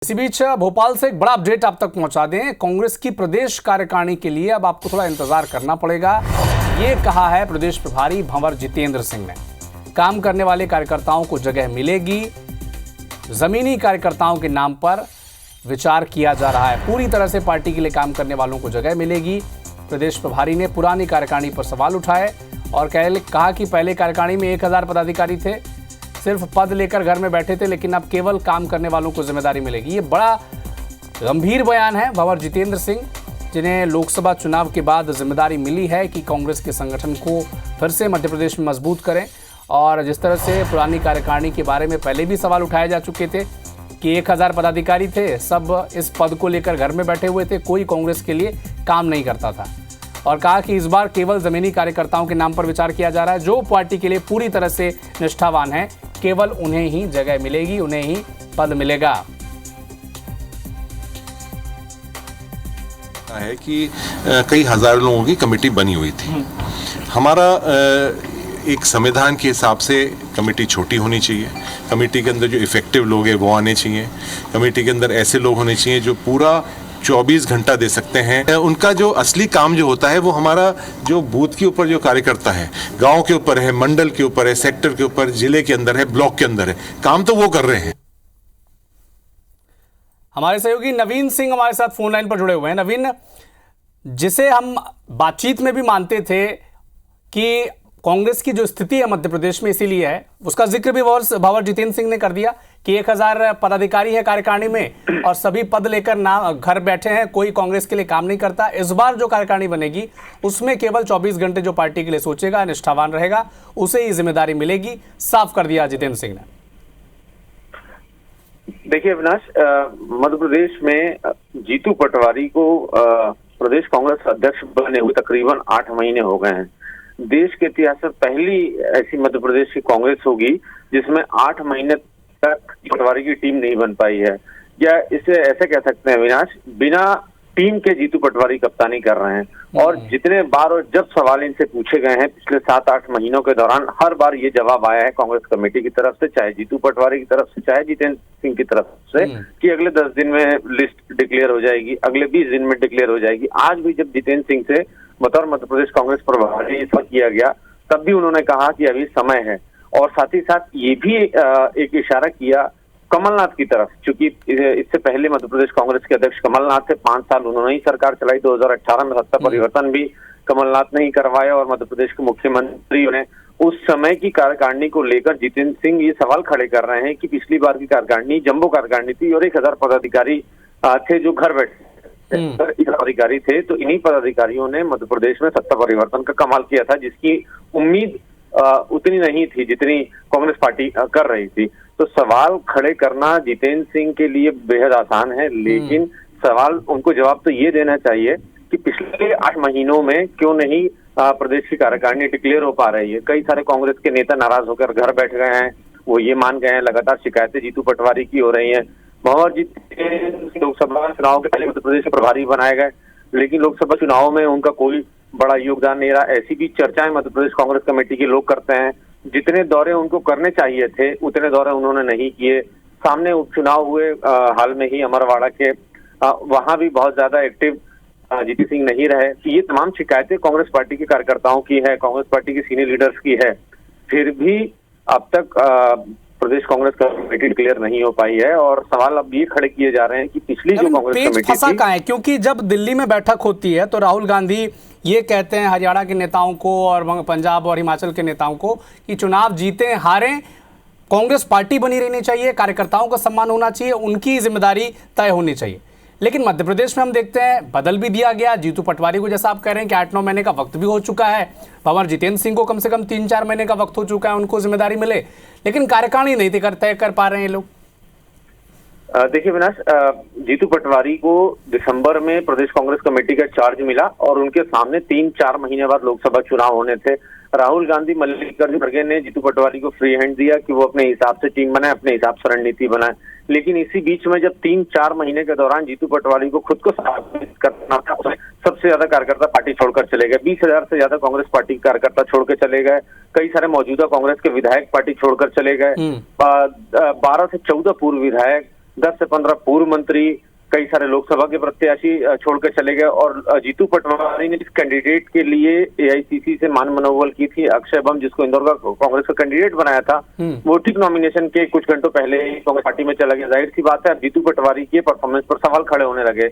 इसी बीच भोपाल से एक बड़ा अपडेट आप तक पहुंचा दें। कांग्रेस की प्रदेश कार्यकारिणी के लिए अब आपको थोड़ा इंतजार करना पड़ेगा, ये कहा है प्रदेश प्रभारी भंवर जितेंद्र सिंह ने। काम करने वाले कार्यकर्ताओं को जगह मिलेगी, जमीनी कार्यकर्ताओं के नाम पर विचार किया जा रहा है। पूरी तरह से पार्टी के लिए काम करने वालों को जगह मिलेगी। प्रदेश प्रभारी ने पुरानी कार्यकारिणी पर सवाल उठाए और कहा कि पहले कार्यकारिणी में 1000 पदाधिकारी थे, सिर्फ पद लेकर घर में बैठे थे, लेकिन अब केवल काम करने वालों को जिम्मेदारी मिलेगी। ये बड़ा गंभीर बयान है भंवर जितेंद्र सिंह, जिन्हें लोकसभा चुनाव के बाद जिम्मेदारी मिली है कि कांग्रेस के संगठन को फिर से मध्य प्रदेश में मजबूत करें। और जिस तरह से पुरानी कार्यकारिणी के बारे में पहले भी सवाल उठाए जा चुके थे कि 1000 पदाधिकारी थे, सब इस पद को लेकर घर में बैठे हुए थे, कोई कांग्रेस के लिए काम नहीं करता था। और कहा कि इस बार केवल जमीनी कार्यकर्ताओं के नाम पर विचार किया जा रहा है, जो पार्टी के लिए पूरी तरह से निष्ठावान है, केवल उन्हें ही जगह मिलेगी, उन्हें ही पद मिलेगा। है कि कई हजार लोगों की कमेटी बनी हुई थी। हमारा एक संविधान के हिसाब से कमेटी छोटी होनी चाहिए। कमेटी के अंदर जो इफेक्टिव लोग हैं वो आने चाहिए। कमेटी के अंदर ऐसे लोग होने चाहिए जो पूरा 24 घंटा दे सकते हैं। उनका जो असली काम जो होता है वो हमारा जो बूथ के ऊपर जो कार्यकर्ता है, गांव के ऊपर है, मंडल के ऊपर है, सेक्टर के ऊपर, जिले के अंदर है, ब्लॉक के अंदर है, काम तो वो कर रहे हैं। हमारे सहयोगी नवीन सिंह हमारे साथ फोन लाइन पर जुड़े हुए हैं। नवीन, जिसे हम बातचीत में भी मानते थे कि कांग्रेस की जो स्थिति है मध्य प्रदेश में इसीलिए है, उसका जिक्र भी भंवर जितेंद्र सिंह ने कर दिया कि 1000 पदाधिकारी है कार्यकारिणी में और सभी पद लेकर ना घर बैठे हैं, कोई कांग्रेस के लिए काम नहीं करता। इस बार जो कार्यकारिणी बनेगी उसमें केवल 24 घंटे जो पार्टी के लिए सोचेगा, निष्ठावान रहेगा, उसे ही जिम्मेदारी मिलेगी, साफ कर दिया जितेंद्र सिंह ने। देखिए अविनाश, मध्य प्रदेश में जीतू पटवारी को प्रदेश कांग्रेस अध्यक्ष बने हुए तकरीबन 8 महीने हो गए हैं। देश के इतिहास में पहली ऐसी मध्य प्रदेश की कांग्रेस होगी जिसमें 8 महीने तक पटवारी की टीम नहीं बन पाई है। या इसे ऐसे कह सकते हैं अविनाश, बिना टीम के जीतू पटवारी कप्तानी कर रहे हैं। और जितने बार और जब सवाल इनसे पूछे गए हैं पिछले 7-8 महीनों के दौरान, हर बार ये जवाब आया है कांग्रेस कमेटी की तरफ से, चाहे जीतू पटवारी की तरफ से, चाहे जितेंद्र सिंह की तरफ से, कि अगले 10 दिन में लिस्ट डिक्लेयर हो जाएगी, अगले 20 दिन में डिक्लेयर हो जाएगी। आज भी जब जितेंद्र सिंह से बतौर मध्य प्रदेश कांग्रेस प्रभारी किया गया, तब भी उन्होंने कहा कि अभी समय है। और साथ ही साथ ये भी एक इशारा किया कमलनाथ की तरफ, क्योंकि इससे पहले मध्य प्रदेश कांग्रेस के अध्यक्ष कमलनाथ थे, 5 साल उन्होंने ही सरकार चलाई। 2018 में सत्ता परिवर्तन भी कमलनाथ ने ही करवाया और मध्य प्रदेश के मुख्यमंत्री ने उस समय की कार्यकारिणी को लेकर जितेंद्र सिंह ये सवाल खड़े कर रहे हैं कि पिछली बार की कार्यकारिणी जम्बो कार्यकारिणी थी और 1000 पदाधिकारी थे जो घर बैठे पदाधिकारी थे। तो इन्हीं पदाधिकारियों ने मध्य प्रदेश में सत्ता परिवर्तन का कमाल किया था, जिसकी उम्मीद उतनी नहीं थी जितनी कांग्रेस पार्टी कर रही थी। तो सवाल खड़े करना जितेंद्र सिंह के लिए बेहद आसान है, लेकिन सवाल उनको जवाब तो ये देना चाहिए कि पिछले 8 महीनों में क्यों नहीं प्रदेश की कार्यकारिणी डिक्लेयर हो पा रही है। कई सारे कांग्रेस के नेता नाराज होकर घर बैठ गए हैं, वो ये मान गए हैं, लगातार शिकायतें जीतू पटवारी की हो रही हैं। भंवर जितेंद्र लोकसभा चुनाव के पहले मध्य प्रदेश के प्रभारी बनाए गए, लेकिन लोकसभा चुनाव में उनका कोई बड़ा योगदान नहीं रहा। ऐसी भी चर्चाएं मध्य प्रदेश कांग्रेस कमेटी के लोग करते हैं। जितने दौरे उनको करने चाहिए थे उतने दौरे उन्होंने नहीं किए। सामने उपचुनाव हुए हाल में ही अमरवाड़ा के, वहां भी बहुत ज्यादा एक्टिव जीती सिंह नहीं रहे। ये तमाम शिकायतें कांग्रेस पार्टी के कार्यकर्ताओं की है, कांग्रेस पार्टी के सीनियर लीडर्स की है। फिर भी अब तक प्रदेश कांग्रेस कमेटी डिक्लेयर नहीं हो पाई है और सवाल अब ये खड़े किए जा रहे हैं कि पिछली जो कांग्रेस कमेटी फंसा कहाँ है? क्योंकि जब दिल्ली में बैठक होती है तो राहुल गांधी ये कहते हैं हरियाणा के नेताओं को और पंजाब और हिमाचल के नेताओं को कि चुनाव जीते हारें, कांग्रेस पार्टी बनी रहनी चाहिए, कार्यकर्ताओं का सम्मान होना चाहिए, उनकी जिम्मेदारी तय होनी चाहिए। लेकिन मध्य प्रदेश में हम देखते हैं बदल भी दिया गया। जीतू पटवारी को जैसा आप कह रहे हैं कि 8-9 महीने का वक्त भी हो चुका है, भंवर जितेंद्र सिंह को कम से कम 3-4 महीने का वक्त हो चुका है उनको जिम्मेदारी मिले, लेकिन कार्यकारिणी नहीं तय कर पा रहे हैं ये लोग। देखिए विनाश, जीतू पटवारी को दिसंबर में प्रदेश कांग्रेस कमेटी का चार्ज मिला और उनके सामने 3-4 महीने बाद लोकसभा चुनाव होने थे। राहुल गांधी मल्लिकार्जुन खड़गे ने जीतू पटवारी को फ्री हैंड दिया कि वो अपने हिसाब से टीम बनाए, अपने हिसाब से रणनीति बनाए। लेकिन इसी बीच में जब 3-4 महीने के दौरान जीतू पटवारी को खुद को साबित करना था, सबसे ज्यादा कार्यकर्ता पार्टी छोड़कर चले गए। 20,000 से ज्यादा कांग्रेस पार्टी के कार्यकर्ता छोड़ के चले गए। कई सारे मौजूदा कांग्रेस के विधायक पार्टी छोड़कर चले गए। 12 से 14 पूर्व विधायक 10 से 15 पूर्व मंत्री, कई सारे लोकसभा के प्रत्याशी छोड़कर चले गए और जीतू पटवारी ने इस कैंडिडेट के लिए एआईसीसी से मान मनोबल की थी। अक्षय बम, जिसको इंदौर का कांग्रेस का कैंडिडेट बनाया था, वो ठीक नॉमिनेशन के कुछ घंटों पहले ही कांग्रेस पार्टी में चला गया। जाहिर सी बात है, अब जीतू पटवारी के परफॉर्मेंस पर सवाल खड़े होने लगे।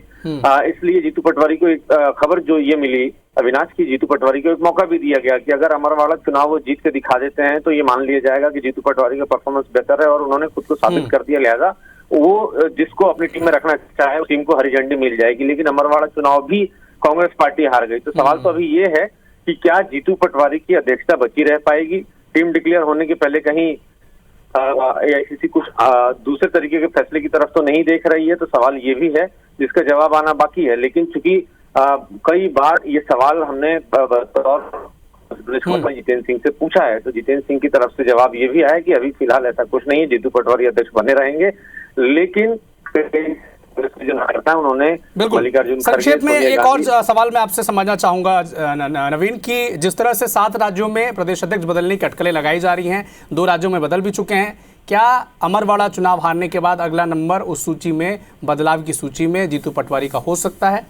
इसलिए जीतू पटवारी को एक खबर जो ये मिली अविनाश की, जीतू पटवारी को एक मौका भी दिया गया कि अगर अमरवाड़ा चुनाव वो जीत के दिखा देते हैं तो ये मान लिया जाएगा कि जीतू पटवारी का परफॉर्मेंस बेहतर है और उन्होंने खुद को साबित कर दिया। लिहाजा वो जिसको अपनी टीम में रखना चाहे उस टीम को हरी झंडी मिल जाएगी। लेकिन अमरवाड़ा चुनाव भी कांग्रेस पार्टी हार गई। तो सवाल तो अभी ये है कि क्या जीतू पटवारी की अध्यक्षता बची रह पाएगी? टीम डिक्लेयर होने के पहले कहीं एआईसीसी कुछ दूसरे तरीके के फैसले की तरफ तो नहीं देख रही है। तो सवाल ये भी है जिसका जवाब आना बाकी है। लेकिन चूंकि कई बार ये सवाल हमने जितेंद्र सिंह से पूछा है, तो जितेंद्र सिंह की तरफ से जवाब ये भी आया कि अभी फिलहाल ऐसा कुछ नहीं है, जीतू पटवारी अध्यक्ष बने रहेंगे। लेकिन जो नायकता है उन्होंने मल्लिकार्जुन संक्षेप में एक और सवाल मैं आपसे समझना चाहूंगा नवीन, की जिस तरह से 7 राज्यों में प्रदेश अध्यक्ष बदलने की अटकलें लगाई जा रही हैं, 2 राज्यों में बदल भी चुके हैं, क्या अमरवाड़ा चुनाव हारने के बाद अगला नंबर उस सूची में, बदलाव की सूची में जीतू पटवारी का हो सकता है?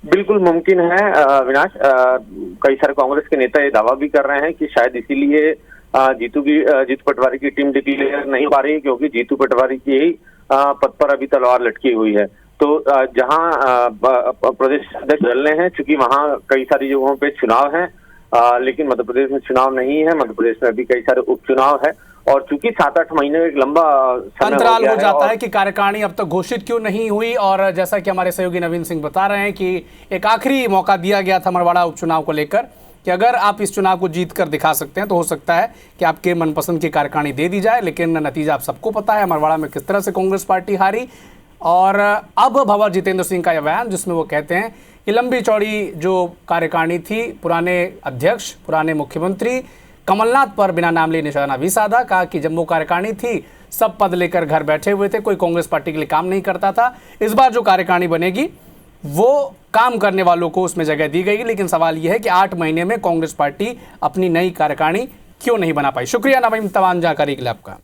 बिल्कुल मुमकिन है अविनाश। कई सारे कांग्रेस के नेता ये दावा भी कर रहे हैं कि शायद इसीलिए जीतू पटवारी की टीम डिक्लेयर नहीं पा रही, क्योंकि जीतू पटवारी की ही पद पर अभी तलवार लटकी हुई है। तो जहां प्रदेश अध्यक्ष बदलने हैं, चूंकि वहां कई सारी जगहों पे चुनाव है, लेकिन मध्य प्रदेश में चुनाव नहीं है। मध्य प्रदेश में अभी कई सारे उपचुनाव है और चूंकि 7-8 महीने एक लंबा अंतराल हो जाता है कि कार्यकारिणी अब तक घोषित क्यों नहीं हुई। और जैसा कि हमारे सहयोगी नवीन सिंह बता रहे हैं कि एक आखिरी मौका दिया गया था अमरवाड़ा उपचुनाव को लेकर कि अगर आप इस चुनाव को जीत कर दिखा सकते हैं तो हो सकता है कि आपके मनपसंद की कार्यकारिणी दे दी जाए। लेकिन नतीजा आप सबको पता है अमरवाड़ा में किस तरह से कांग्रेस पार्टी हारी। और अब भंवर जितेंद्र सिंह का यह बयान, जिसमें वो कहते हैं कि लंबी चौड़ी जो कार्यकारिणी थी, पुराने अध्यक्ष, पुराने मुख्यमंत्री कमलनाथ पर बिना नाम लिए निशाना भी साधा। कहा कि जब वो कार्यकारिणी थी सब पद लेकर घर बैठे हुए थे, कोई कांग्रेस पार्टी के लिए काम नहीं करता था। इस बार जो कार्यकारिणी बनेगी वो काम करने वालों को उसमें जगह दी गई। लेकिन सवाल यह है कि 8 महीने में कांग्रेस पार्टी अपनी नई कार्यकारिणी क्यों नहीं बना पाई। शुक्रिया नवीन, तमाम जानकारी के लिए आपका।